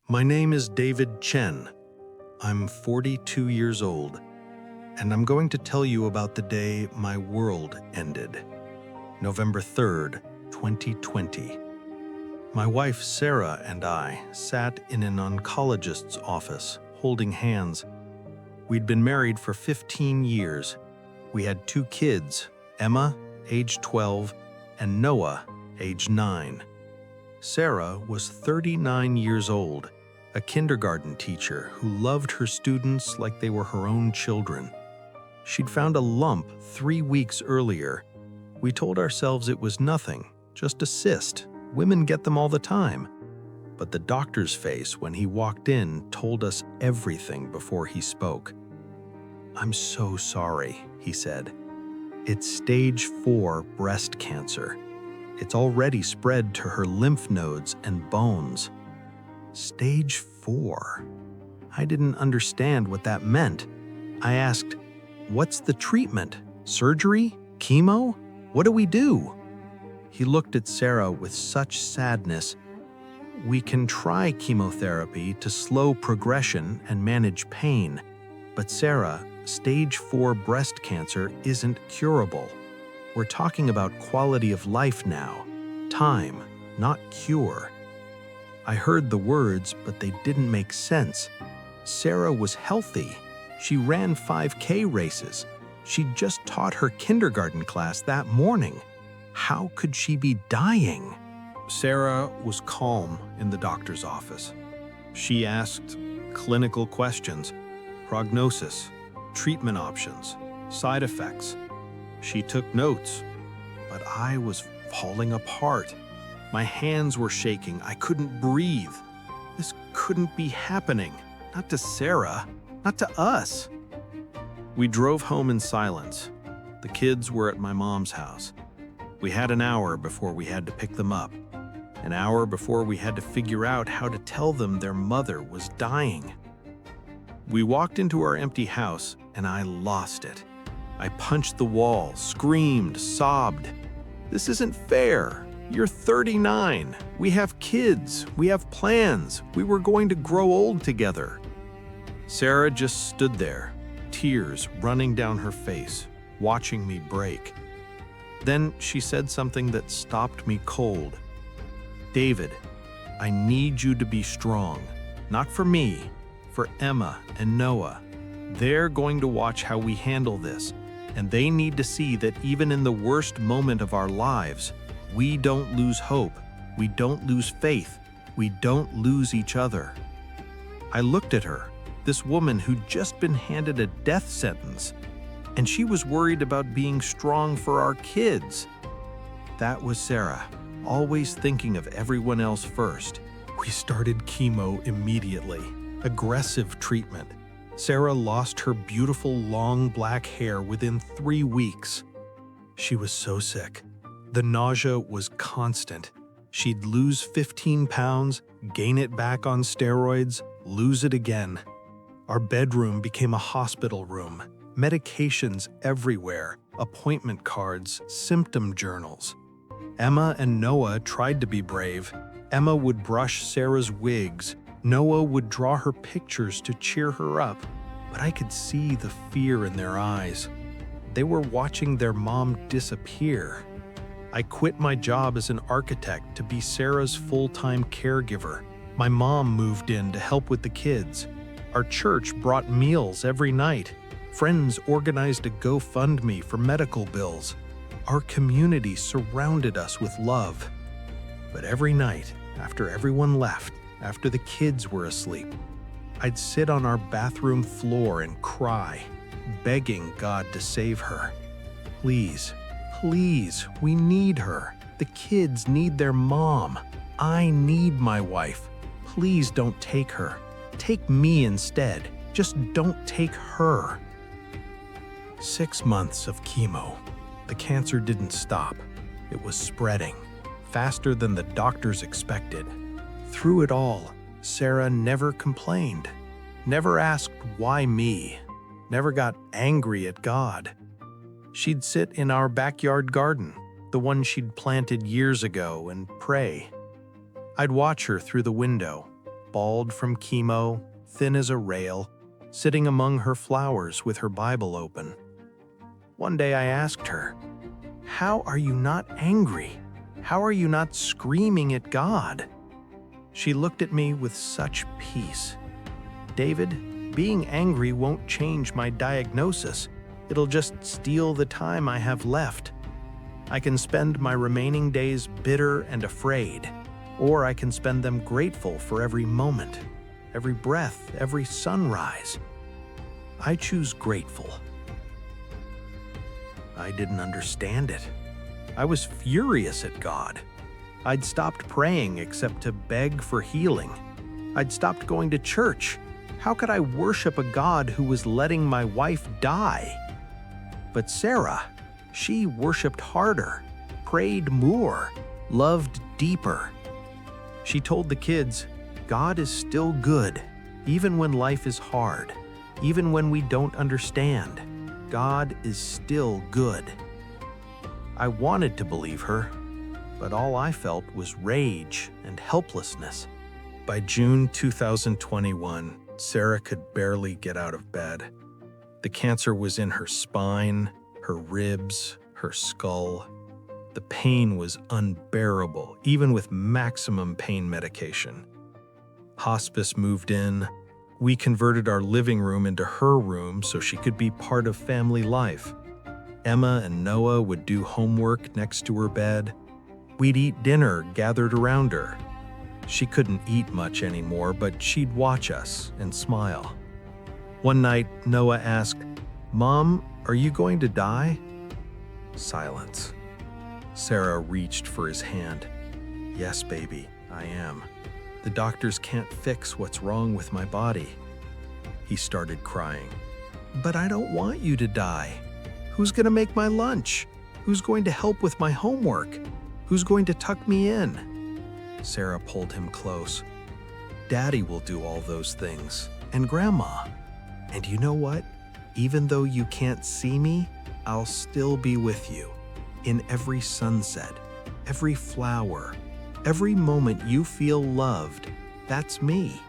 My name is David Chen. I'm 42 years old, and I'm going to tell you about the day my world ended. November 3rd, 2020. My wife Sarah and I sat in an oncologist's office, holding hands. We'd been married for 15 years. We had 2 kids, Emma, age 12, and Noah, age 9. Sarah was 39 years old, a kindergarten teacher who loved her students like they were her own children. She'd found a lump 3 weeks earlier. We told ourselves it was nothing, just a cyst. Women get them all the time. But the doctor's face when he walked in told us everything before he spoke. "I'm so sorry," he said. "It's stage 4 breast cancer. It's already spread to her lymph nodes and bones." Stage 4. I didn't understand what that meant. I asked, "What's the treatment? Surgery? Chemo? What do we do?" He looked at Sarah with such sadness. "We can try chemotherapy to slow progression and manage pain. But Sarah, stage 4 breast cancer isn't curable. We're talking about quality of life now. Time, not cure." I heard the words, but they didn't make sense. Sarah was healthy. She ran 5K races. She'd just taught her kindergarten class that morning. How could she be dying? Sarah was calm in the doctor's office. She asked clinical questions, prognosis, treatment options, side effects. She took notes, but I was falling apart. My hands were shaking. I couldn't breathe. This couldn't be happening. Not to Sarah, not to us. We drove home in silence. The kids were at my mom's house. We had an hour before we had to pick them up. An hour before we had to figure out how to tell them their mother was dying. We walked into our empty house, and I lost it. I punched the wall, screamed, sobbed. "This isn't fair. You're 39. We have kids. We have plans. We were going to grow old together." Sarah just stood there, tears running down her face, watching me break. Then she said something that stopped me cold. "David, I need you to be strong. Not for me, for Emma and Noah. They're going to watch how we handle this, and they need to see that even in the worst moment of our lives, we don't lose hope, we don't lose faith, we don't lose each other." I looked at her, this woman who'd just been handed a death sentence, and she was worried about being strong for our kids. That was Sarah, always thinking of everyone else first. We started chemo immediately, aggressive treatment. Sarah lost her beautiful long black hair within 3 weeks. She was so sick. The nausea was constant. She'd lose 15 pounds, gain it back on steroids, lose it again. Our bedroom became a hospital room. Medications everywhere, appointment cards, symptom journals. Emma and Noah tried to be brave. Emma would brush Sarah's wigs. Noah would draw her pictures to cheer her up. But I could see the fear in their eyes. They were watching their mom disappear. I quit my job as an architect to be Sarah's full-time caregiver. My mom moved in to help with the kids. Our church brought meals every night. Friends organized a GoFundMe for medical bills. Our community surrounded us with love. But every night, after everyone left, after the kids were asleep, I'd sit on our bathroom floor and cry, begging God to save her. "Please, please, we need her. The kids need their mom. I need my wife. Please don't take her. Take me instead. Just don't take her." 6 months of chemo. The cancer didn't stop. It was spreading, faster than the doctors expected. Through it all, Sarah never complained, never asked why me, never got angry at God. She'd sit in our backyard garden, the one she'd planted years ago, and pray. I'd watch her through the window, bald from chemo, thin as a rail, sitting among her flowers with her Bible open. One day I asked her, "How are you not angry? How are you not screaming at God?" She looked at me with such peace. "David, being angry won't change my diagnosis. It'll just steal the time I have left. I can spend my remaining days bitter and afraid, or I can spend them grateful for every moment, every breath, every sunrise. I choose grateful." I didn't understand it. I was furious at God. I'd stopped praying except to beg for healing. I'd stopped going to church. How could I worship a God who was letting my wife die? But Sarah, she worshiped harder, prayed more, loved deeper. She told the kids, "God is still good, even when life is hard, even when we don't understand. God is still good." I wanted to believe her, but all I felt was rage and helplessness. By June 2021, Sarah could barely get out of bed. The cancer was in her spine, her ribs, her skull. The pain was unbearable, even with maximum pain medication. Hospice moved in. We converted our living room into her room so she could be part of family life. Emma and Noah would do homework next to her bed. We'd eat dinner gathered around her. She couldn't eat much anymore, but she'd watch us and smile. One night, Noah asked, "Mom, are you going to die?" Silence. Sarah reached for his hand. "Yes, baby, I am. The doctors can't fix what's wrong with my body." He started crying. "But I don't want you to die. Who's going to make my lunch? Who's going to help with my homework? Who's going to tuck me in?" Sarah pulled him close. "Daddy will do all those things, and Grandma. And you know what? Even though you can't see me, I'll still be with you. In every sunset, every flower, every moment you feel loved, that's me.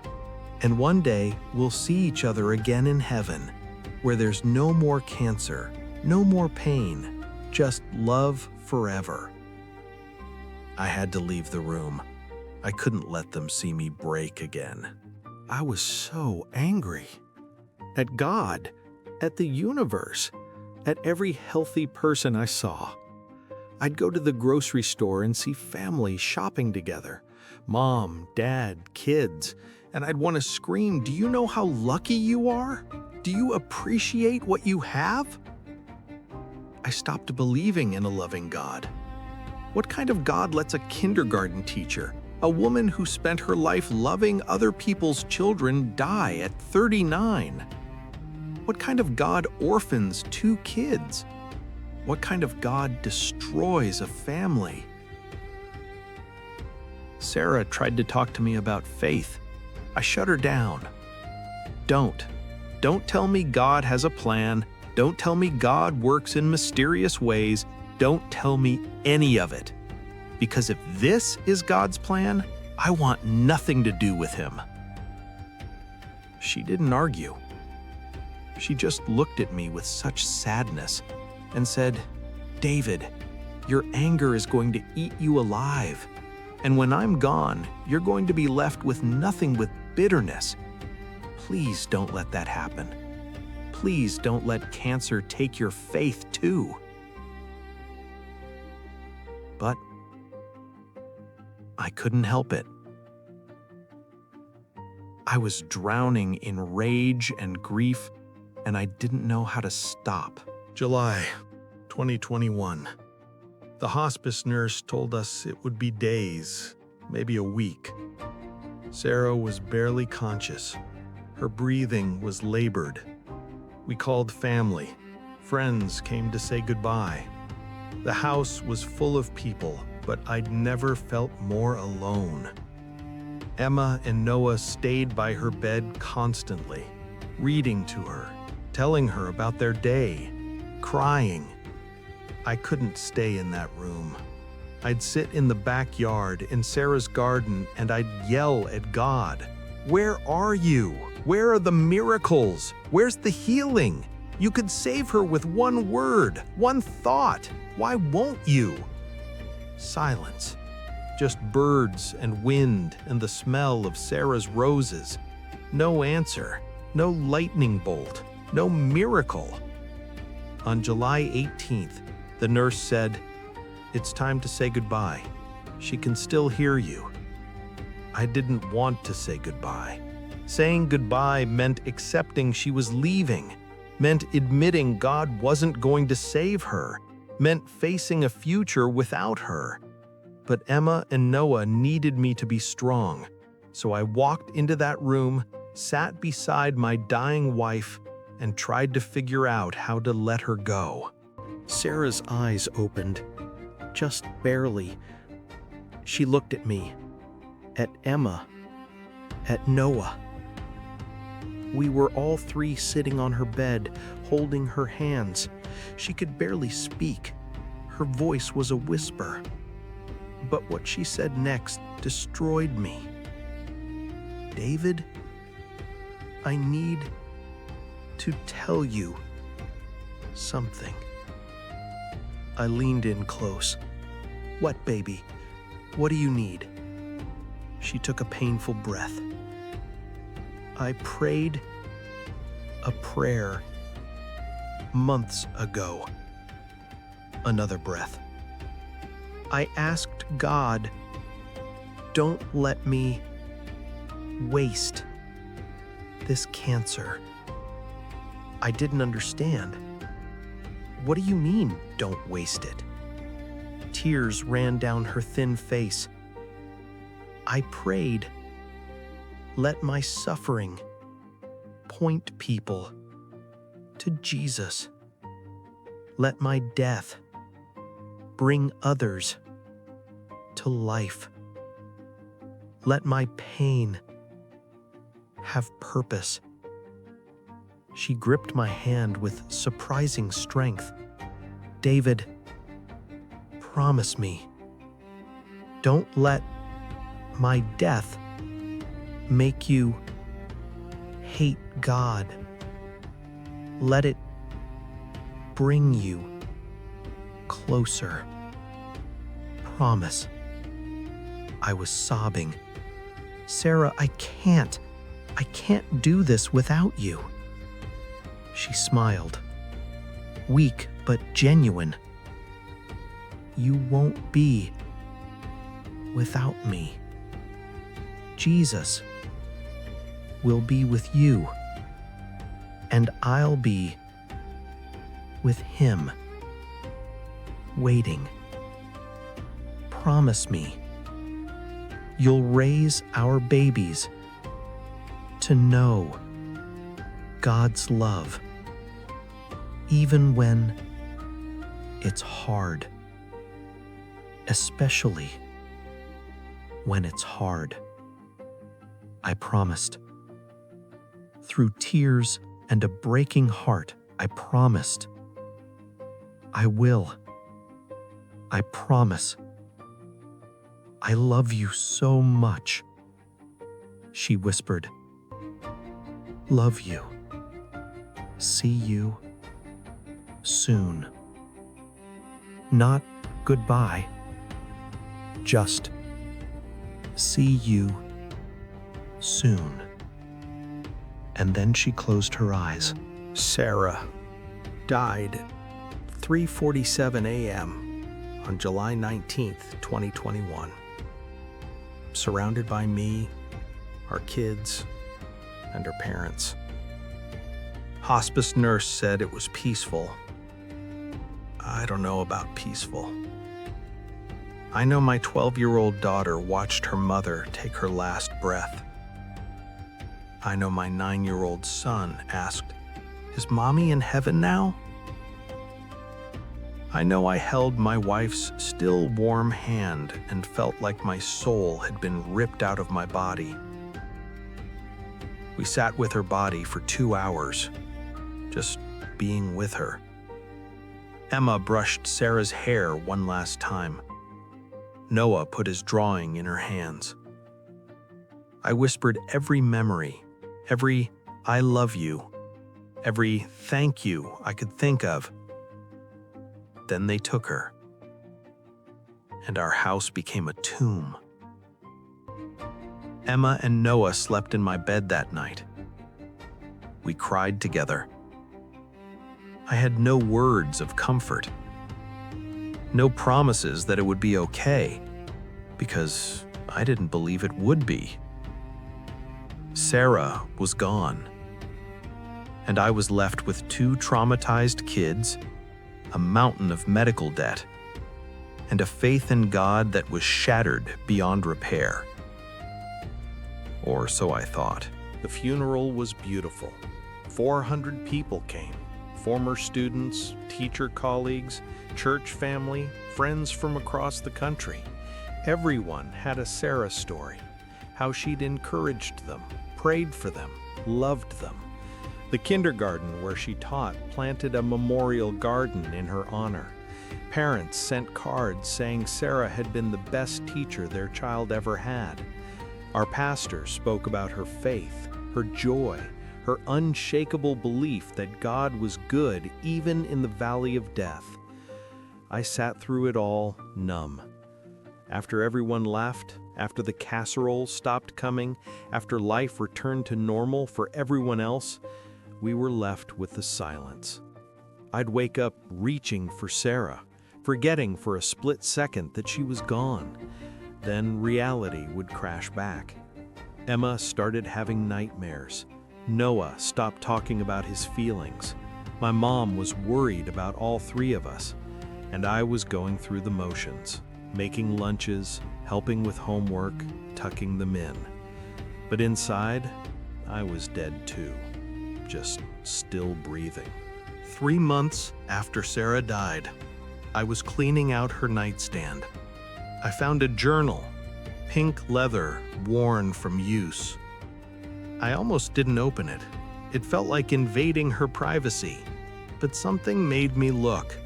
And one day we'll see each other again in heaven, where there's no more cancer, no more pain, just love forever." I had to leave the room. I couldn't let them see me break again. I was so angry. At God, at the universe, at every healthy person I saw. I'd go to the grocery store and see families shopping together, mom, dad, kids, and I'd want to scream, "Do you know how lucky you are? Do you appreciate what you have?" I stopped believing in a loving God. What kind of God lets a kindergarten teacher, a woman who spent her life loving other people's children, die at 39? What kind of God orphans 2 kids? What kind of God destroys a family? Sarah tried to talk to me about faith. I shut her down. Don't tell me God has a plan. Don't tell me God works in mysterious ways. Don't tell me any of it. Because if this is God's plan, I want nothing to do with him. She didn't argue. She just looked at me with such sadness and said, "David, your anger is going to eat you alive. And when I'm gone, you're going to be left with nothing but bitterness. Please don't let that happen. Please don't let cancer take your faith too." But I couldn't help it. I was drowning in rage and grief, and I didn't know how to stop. July 2021. The hospice nurse told us it would be days, maybe a week. Sarah was barely conscious. Her breathing was labored. We called family. Friends came to say goodbye. The house was full of people, but I'd never felt more alone. Emma and Noah stayed by her bed constantly, reading to her, telling her about their day, crying. I couldn't stay in that room. I'd sit in the backyard in Sarah's garden and I'd yell at God. Where are you? Where are the miracles? Where's the healing? You could save her with one word, one thought. Why won't you? Silence. Just birds and wind and the smell of Sarah's roses. No answer, no lightning bolt, no miracle. On July 18th, the nurse said, "It's time to say goodbye. She can still hear you." I didn't want to say goodbye. Saying goodbye meant accepting she was leaving, meant admitting God wasn't going to save her, meant facing a future without her. But Emma and Noah needed me to be strong, so I walked into that room, sat beside my dying wife, and tried to figure out how to let her go. Sarah's eyes opened, just barely. She looked at me, at Emma, at Noah. We were all three sitting on her bed, holding her hands. She could barely speak. Her voice was a whisper. But what she said next destroyed me. "David, I need to tell you something." I leaned in close. "What, baby? What do you need?" She took a painful breath. "I prayed a prayer months ago." Another breath. "I asked God, don't let me waste this cancer." I didn't understand. "What do you mean, don't waste it?" Tears ran down her thin face. "I prayed, let my suffering point people to Jesus. Let my death bring others to life. Let my pain have purpose." She gripped my hand with surprising strength. "David, promise me, don't let my death make you hate God. Let it bring you closer. Promise." I was sobbing. "Sarah, I can't do this without you." She smiled, weak but genuine. "You won't be without me. Jesus will be with you, and I'll be with him, waiting. Promise me you'll raise our babies to know God's love, even when it's hard, especially when it's hard." I promised. Through tears and a breaking heart, I promised. "I will. I promise. I love you so much." She whispered, "Love you. See you soon." Not goodbye, just see you soon. And then she closed her eyes. Sarah died 3:47 a.m. on July 19th, 2021. Surrounded by me, our kids, and her parents. Hospice nurse said it was peaceful. I don't know about peaceful. I know my 12-year-old daughter watched her mother take her last breath. I know my 9-year-old son asked, "Is mommy in heaven now?" I know I held my wife's still warm hand and felt like my soul had been ripped out of my body. We sat with her body for 2 hours, just being with her. Emma brushed Sarah's hair one last time. Noah put his drawing in her hands. I whispered every memory, every "I love you," every "thank you" I could think of. Then they took her, and our house became a tomb. Emma and Noah slept in my bed that night. We cried together. I had no words of comfort, no promises that it would be okay, because I didn't believe it would be. Sarah was gone, and I was left with 2 traumatized kids, a mountain of medical debt, and a faith in God that was shattered beyond repair. Or so I thought. The funeral was beautiful. 400 people came. Former students, teacher colleagues, church family, friends from across the country. Everyone had a Sarah story, how she'd encouraged them, prayed for them, loved them. The kindergarten where she taught planted a memorial garden in her honor. Parents sent cards saying Sarah had been the best teacher their child ever had. Our pastor spoke about her faith, her joy, her unshakable belief that God was good even in the valley of death. I sat through it all numb. After everyone left, after the casserole stopped coming, after life returned to normal for everyone else, we were left with the silence. I'd wake up reaching for Sarah, forgetting for a split second that she was gone. Then reality would crash back. Emma started having nightmares. Noah stopped talking about his feelings. My mom was worried about all 3 of us, and I was going through the motions, making lunches, helping with homework, tucking them in. But inside, I was dead too, just still breathing. 3 months after Sarah died, I was cleaning out her nightstand. I found a journal, pink leather, worn from use. I almost didn't open it. It felt like invading her privacy, but something made me look.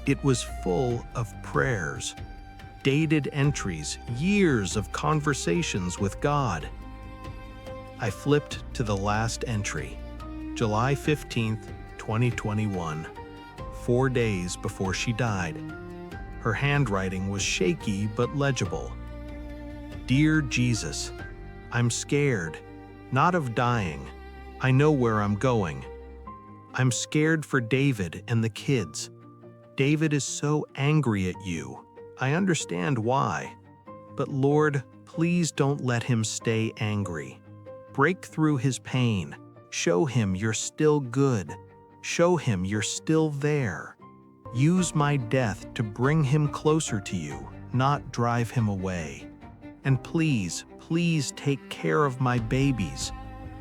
It was full of prayers, dated entries, years of conversations with God. I flipped to the last entry, July 15th, 2021, 4 days before she died. Her handwriting was shaky but legible. Dear Jesus, I'm scared, not of dying. I know where I'm going. I'm scared for David and the kids. David is so angry at you. I understand why. But Lord, please don't let him stay angry. Break through his pain. Show him you're still good. Show him you're still there. Use my death to bring him closer to you, not drive him away. And please, please take care of my babies.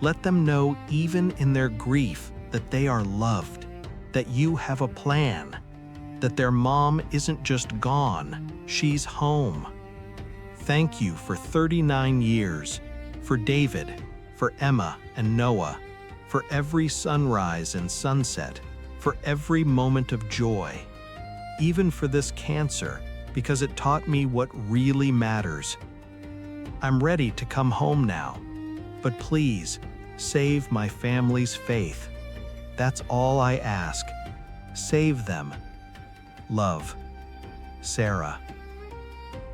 Let them know even in their grief that they are loved, that you have a plan, that their mom isn't just gone, she's home. Thank you for 39 years, for David, for Emma and Noah, for every sunrise and sunset, for every moment of joy, even for this cancer, because it taught me what really matters. I'm ready to come home now, but please, save my family's faith. That's all I ask. Save them. Love, Sarah.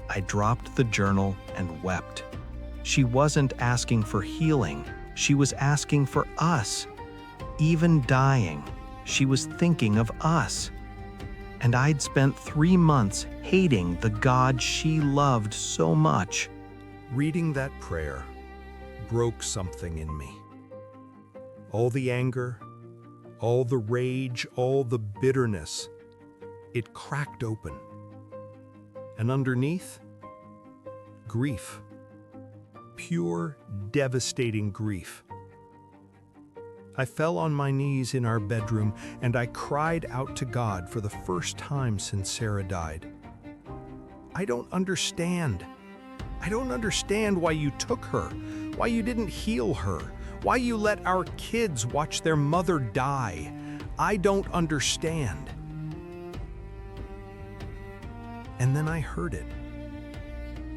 I dropped the journal and wept. She wasn't asking for healing. She was asking for us. Even dying, she was thinking of us. And I'd spent 3 months hating the God she loved so much. Reading that prayer broke something in me. All the anger, all the rage, all the bitterness, it cracked open. And underneath, grief. Pure, devastating grief. I fell on my knees in our bedroom and I cried out to God for the first time since Sarah died. I don't understand. I don't understand why you took her, why you didn't heal her, why you let our kids watch their mother die. I don't understand. And then I heard it.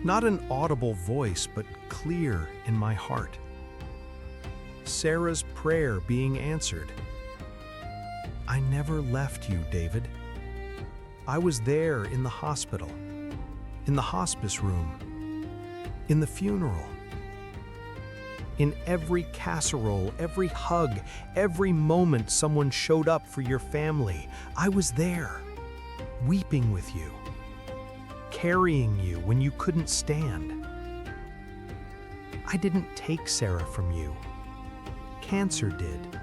Not an audible voice, but clear in my heart. Sarah's prayer being answered. I never left you, David. I was there in the hospital, in the hospice room, in the funeral. In every casserole, every hug, every moment someone showed up for your family, I was there, weeping with you, carrying you when you couldn't stand. I didn't take Sarah from you. Cancer did.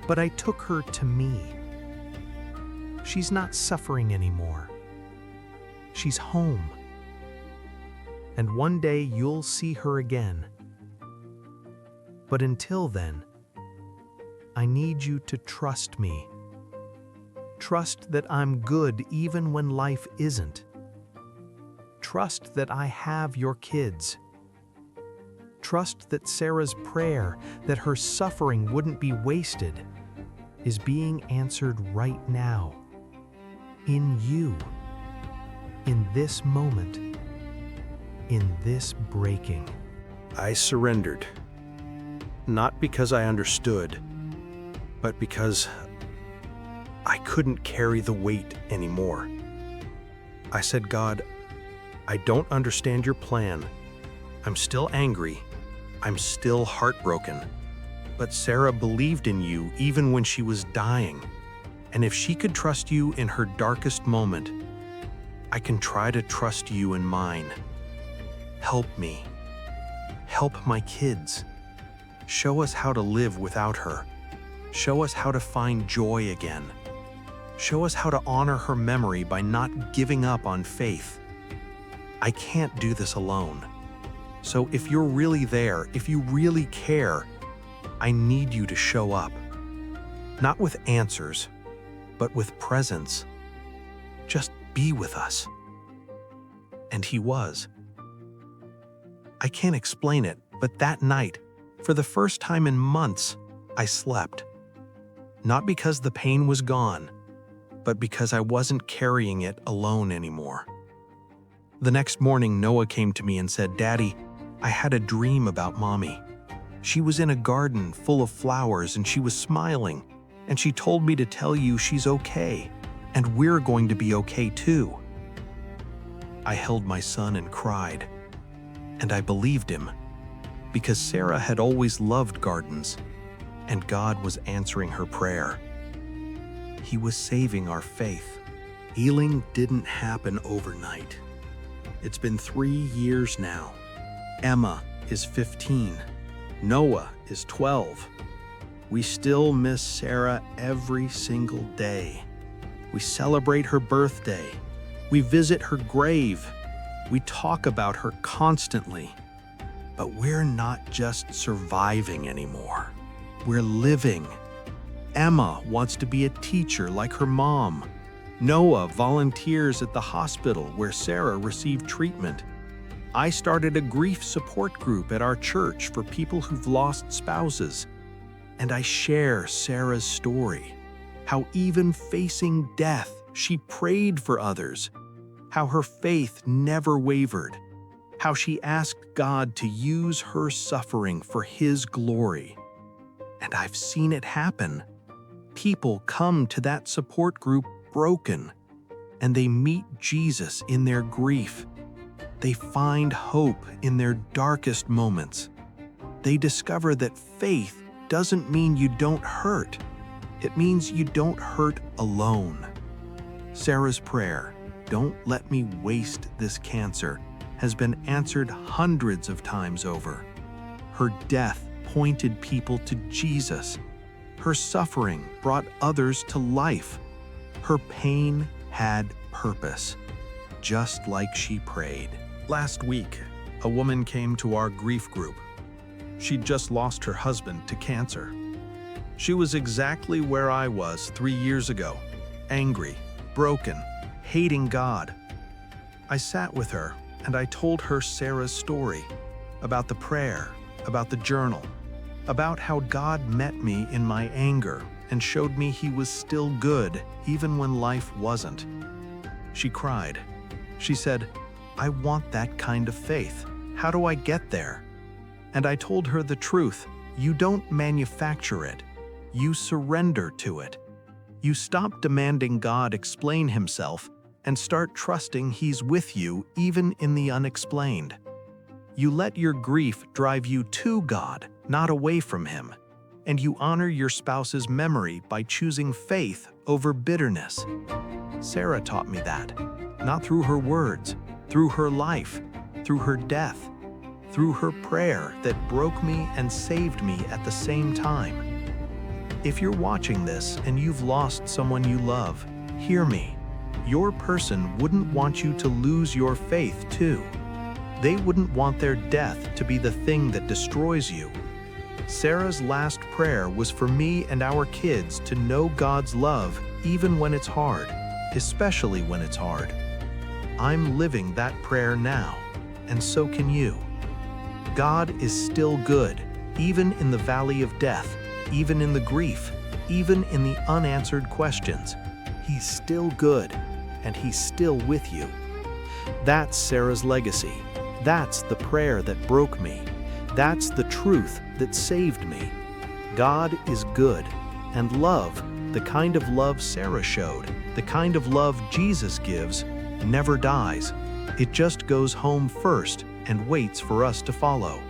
But I took her to me. She's not suffering anymore. She's home. And one day you'll see her again. But until then, I need you to trust me. Trust that I'm good even when life isn't. Trust that I have your kids. Trust that Sarah's prayer, that her suffering wouldn't be wasted, is being answered right now. In you. In this moment. In this breaking. I surrendered. Not because I understood, but because I couldn't carry the weight anymore. I said, God, I don't understand your plan. I'm still angry. I'm still heartbroken. But Sarah believed in you even when she was dying. And if she could trust you in her darkest moment, I can try to trust you in mine. Help me. Help my kids. Show us how to live without her. Show us how to find joy again. Show us how to honor her memory by not giving up on faith. I can't do this alone. So if you're really there, if you really care, I need you to show up. Not with answers, but with presence. Just be with us. And he was. I can't explain it, but that night, for the first time in months, I slept. Not because the pain was gone, but because I wasn't carrying it alone anymore. The next morning, Noah came to me and said, Daddy, I had a dream about Mommy. She was in a garden full of flowers and she was smiling, and she told me to tell you she's okay, and we're going to be okay too. I held my son and cried, and I believed him, because Sarah had always loved gardens, and God was answering her prayer. He was saving our faith. Healing didn't happen overnight. It's been 3 years now. Emma is 15. Noah is 12. We still miss Sarah every single day. We celebrate her birthday. We visit her grave. We talk about her constantly. But we're not just surviving anymore. We're living. Emma wants to be a teacher like her mom. Noah volunteers at the hospital where Sarah received treatment. I started a grief support group at our church for people who've lost spouses. And I share Sarah's story, how even facing death, she prayed for others, how her faith never wavered, how she asked God to use her suffering for His glory. And I've seen it happen. People come to that support group broken, and they meet Jesus in their grief. They find hope in their darkest moments. They discover that faith doesn't mean you don't hurt. It means you don't hurt alone. Sarah's prayer, "Don't let me waste this cancer," has been answered hundreds of times over. Her death pointed people to Jesus. Her suffering brought others to life. Her pain had purpose, just like she prayed. Last week, a woman came to our grief group. She'd just lost her husband to cancer. She was exactly where I was 3 years ago, angry, broken, hating God. I sat with her and I told her Sarah's story, about the prayer, about the journal, about how God met me in my anger and showed me He was still good even when life wasn't. She cried. She said, I want that kind of faith. How do I get there? And I told her the truth. You don't manufacture it. You surrender to it. You stop demanding God explain himself and start trusting he's with you even in the unexplained. You let your grief drive you to God, not away from him. And you honor your spouse's memory by choosing faith over bitterness. Sarah taught me that, not through her words, through her life, through her death, through her prayer that broke me and saved me at the same time. If you're watching this and you've lost someone you love, hear me. Your person wouldn't want you to lose your faith too. They wouldn't want their death to be the thing that destroys you. Sarah's last prayer was for me and our kids to know God's love even when it's hard, especially when it's hard. I'm living that prayer now, and so can you. God is still good, even in the valley of death, even in the grief, even in the unanswered questions. He's still good, and he's still with you. That's Sarah's legacy. That's the prayer that broke me. That's the truth that saved me. God is good, and love, the kind of love Sarah showed, the kind of love Jesus gives, never dies. It just goes home first and waits for us to follow.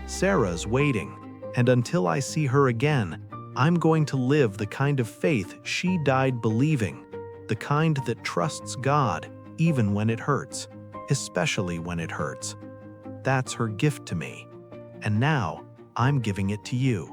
Sarah's waiting, and until I see her again, I'm going to live the kind of faith she died believing, the kind that trusts God even when it hurts, especially when it hurts. That's her gift to me, and now I'm giving it to you.